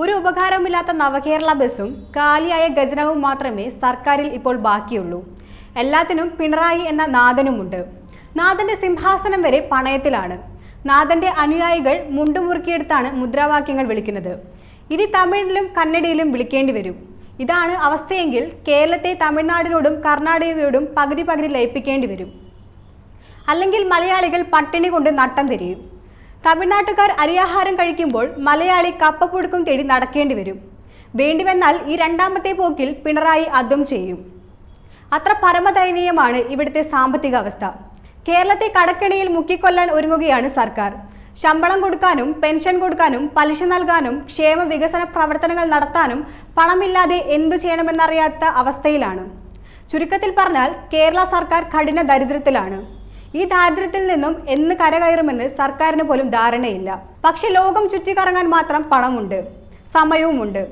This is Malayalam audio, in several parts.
ഒരു ഉപകാരവുമില്ലാത്ത നവകേരള ബസ്സും കാലിയായ ഖജനാവും മാത്രമേ സർക്കാരിൽ ഇപ്പോൾ ബാക്കിയുള്ളൂ. എല്ലാത്തിനും പിണറായി എന്ന നാഥനുമുണ്ട്. നാഥന്റെ സിംഹാസനം വരെ പണയത്തിലാണ്. നാഥന്റെ അനുയായികൾ മുണ്ടുമുറുക്കിയെടുത്താണ് മുദ്രാവാക്യങ്ങൾ വിളിക്കുന്നത്. ഇനി തമിഴിലും കന്നഡയിലും വിളിക്കേണ്ടി വരും. ഇതാണ് അവസ്ഥയെങ്കിൽ കേരളത്തെ തമിഴ്നാടിനോടും കർണാടകയോടും പകുതി പകുതി ലയിപ്പിക്കേണ്ടി വരും. അല്ലെങ്കിൽ മലയാളികൾ പട്ടിണി കൊണ്ട് നട്ടം തിരിയും. തമിഴ്നാട്ടുകാർ അരിയാഹാരം കഴിക്കുമ്പോൾ മലയാളി കപ്പപ്പുഴുക്കും തേടി നടക്കേണ്ടി വരും. വേണ്ടിവന്നാൽ ഈ രണ്ടാമത്തെ പോക്കിൽ പിണറായി അതും ചെയ്യും. അത്ര പരമദയനീയമാണ് ഇവിടുത്തെ സാമ്പത്തിക അവസ്ഥ. കേരളത്തെ കടക്കെണിയിൽ മുക്കിക്കൊല്ലാൻ ഒരുങ്ങുകയാണ് സർക്കാർ. ശമ്പളം കൊടുക്കാനും പെൻഷൻ കൊടുക്കാനും പലിശ നൽകാനും ക്ഷേമ വികസന പ്രവർത്തനങ്ങൾ നടത്താനും പണമില്ലാതെ എന്തു ചെയ്യണമെന്നറിയാത്ത അവസ്ഥയിലാണ്. ചുരുക്കത്തിൽ പറഞ്ഞാൽ കേരള സർക്കാർ കഠിന ദരിദ്രത്തിലാണ്. ഈ ദാരിദ്ര്യത്തിൽ നിന്നും എന്ന് കരകയറുമെന്ന് സർക്കാരിന് പോലും ധാരണയില്ല. പക്ഷെ ലോകം ചുറ്റിക്കറങ്ങാൻ മാത്രം പണമുണ്ട്, സമയവുമുണ്ട്.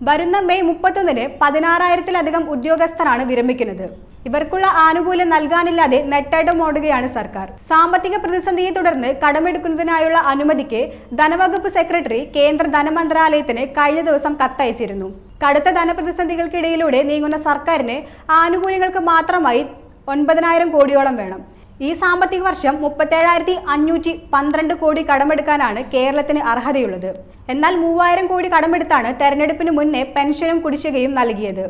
വരുന്ന മെയ് 31-ന് 16,000-ലധികം ഉദ്യോഗസ്ഥരാണ് വിരമിക്കുന്നത്. ഇവർക്കുള്ള ആനുകൂല്യം നൽകാനില്ലാതെ നെട്ടേട്ടമോടുകയാണ് സർക്കാർ. സാമ്പത്തിക പ്രതിസന്ധിയെ തുടർന്ന് കടമെടുക്കുന്നതിനായുള്ള അനുമതിക്ക് ധനവകുപ്പ് സെക്രട്ടറി കേന്ദ്ര ധനമന്ത്രാലയത്തിന് കഴിഞ്ഞ ദിവസം കത്തയച്ചിരുന്നു. കടുത്ത ധനപ്രതിസന്ധികൾക്കിടയിലൂടെ നീങ്ങുന്ന സർക്കാരിന് ആനുകൂല്യങ്ങൾക്ക് മാത്രമായി 9,000 കോടിയോളം വേണം. ഈ സാമ്പത്തിക വർഷം 37,512 കോടി കടമെടുക്കാനാണ് കേരളത്തിന് അർഹതയുള്ളത്. എന്നാൽ 3,000 കോടി കടമെടുത്താണ് തെരഞ്ഞെടുപ്പിന് മുന്നേ പെൻഷനും കുടിശ്ശികയും നൽകിയത്.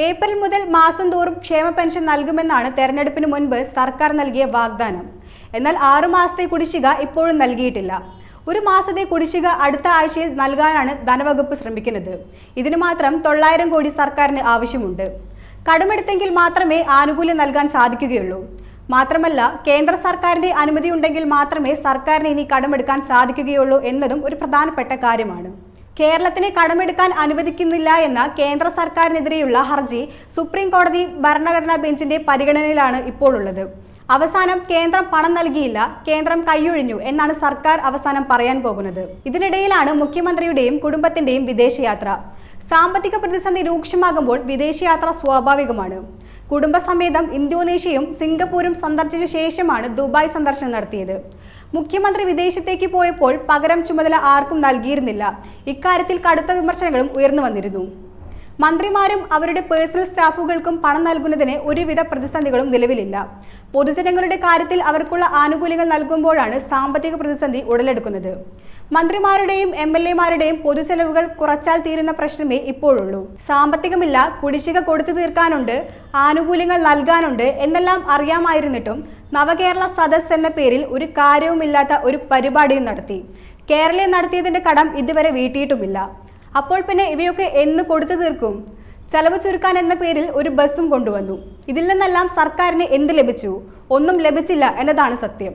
ഏപ്രിൽ മുതൽ മാസം തോറും ക്ഷേമ പെൻഷൻ നൽകുമെന്നാണ് തെരഞ്ഞെടുപ്പിന് മുൻപ് സർക്കാർ നൽകിയ വാഗ്ദാനം. എന്നാൽ 6 മാസത്തെ കുടിശ്ശിക ഇപ്പോഴും നൽകിയിട്ടില്ല. ഒരു മാസത്തെ കുടിശ്ശിക അടുത്ത ആഴ്ചയിൽ നൽകാനാണ് ധനവകുപ്പ് ശ്രമിക്കുന്നത്. ഇതിന് മാത്രം 900 കോടി സർക്കാരിന് ആവശ്യമുണ്ട്. കടമെടുത്തെങ്കിൽ മാത്രമേ ആനുകൂല്യം നൽകാൻ സാധിക്കുകയുള്ളൂ. മാത്രമല്ല, കേന്ദ്ര സർക്കാരിന്റെ അനുമതി ഉണ്ടെങ്കിൽ മാത്രമേ സർക്കാരിന് ഇനി കടമെടുക്കാൻ സാധിക്കുകയുള്ളൂ എന്നതും ഒരു പ്രധാനപ്പെട്ട കാര്യമാണ്. കേരളത്തിനെ കടമെടുക്കാൻ അനുവദിക്കുന്നില്ല എന്ന കേന്ദ്ര സർക്കാരിനെതിരെയുള്ള ഹർജി സുപ്രീം കോടതി ഭരണഘടനാ ബെഞ്ചിന്റെ പരിഗണനയിലാണ് ഇപ്പോൾ ഉള്ളത്. അവസാനം കേന്ദ്രം പണം നൽകിയില്ല, കേന്ദ്രം കൈയൊഴിഞ്ഞു എന്നാണ് സർക്കാർ അവസാനം പറയാൻ പോകുന്നത്. ഇതിനിടയിലാണ് മുഖ്യമന്ത്രിയുടെയും കുടുംബത്തിന്റെയും വിദേശയാത്ര. സാമ്പത്തിക പ്രതിസന്ധി രൂക്ഷമാകുമ്പോൾ വിദേശയാത്ര സ്വാഭാവികമാണ്. കുടുംബസമേതം ഇന്തോനേഷ്യയും സിംഗപ്പൂരും സന്ദർശിച്ച ശേഷമാണ് ദുബായ് സന്ദർശനം നടത്തിയത്. മുഖ്യമന്ത്രി വിദേശത്തേക്ക് പോയപ്പോൾ പകരം ചുമതല ആർക്കും നൽകിയിരുന്നില്ല. ഇക്കാര്യത്തിൽ കടുത്ത വിമർശനങ്ങളും ഉയർന്നു വന്നിരുന്നു. മന്ത്രിമാരും അവരുടെ പേഴ്സണൽ സ്റ്റാഫുകൾക്കും പണം നൽകുന്നതിന് ഒരുവിധ പ്രതിസന്ധികളും നിലവിലില്ല. പൊതുജനങ്ങളുടെ കാര്യത്തിൽ അവർക്കുള്ള ആനുകൂല്യങ്ങൾ നൽകുമ്പോഴാണ് സാമ്പത്തിക പ്രതിസന്ധി ഉടലെടുക്കുന്നത്. മന്ത്രിമാരുടെയും MLA-മാരുടെയും പൊതുചെലവുകൾ കുറച്ചാൽ തീരുന്ന പ്രശ്നമേ ഇപ്പോഴുള്ളൂ. സാമ്പത്തികമില്ല, കുടിശ്ശിക കൊടുത്തു തീർക്കാനുണ്ട്, ആനുകൂല്യങ്ങൾ നൽകാനുണ്ട് എന്നെല്ലാം അറിയാമായിരുന്നിട്ടും നവകേരള സദസ് എന്ന പേരിൽ ഒരു കാര്യവുമില്ലാത്ത ഒരു പരിപാടിയും നടത്തി. കേരളീയം നടത്തിയതിന്റെ കടം ഇതുവരെ വീട്ടിയിട്ടുമില്ല. അപ്പോൾ പിന്നെ ഇവയൊക്കെ എന്ന് കൊടുത്തു തീർക്കും? ചെലവ് ചുരുക്കാൻ എന്ന പേരിൽ ഒരു ബസ്സും കൊണ്ടുവന്നു. ഇതിൽ നിന്നെല്ലാം സർക്കാരിന് എന്ത് ലഭിച്ചു? ഒന്നും ലഭിച്ചില്ല എന്നതാണ് സത്യം.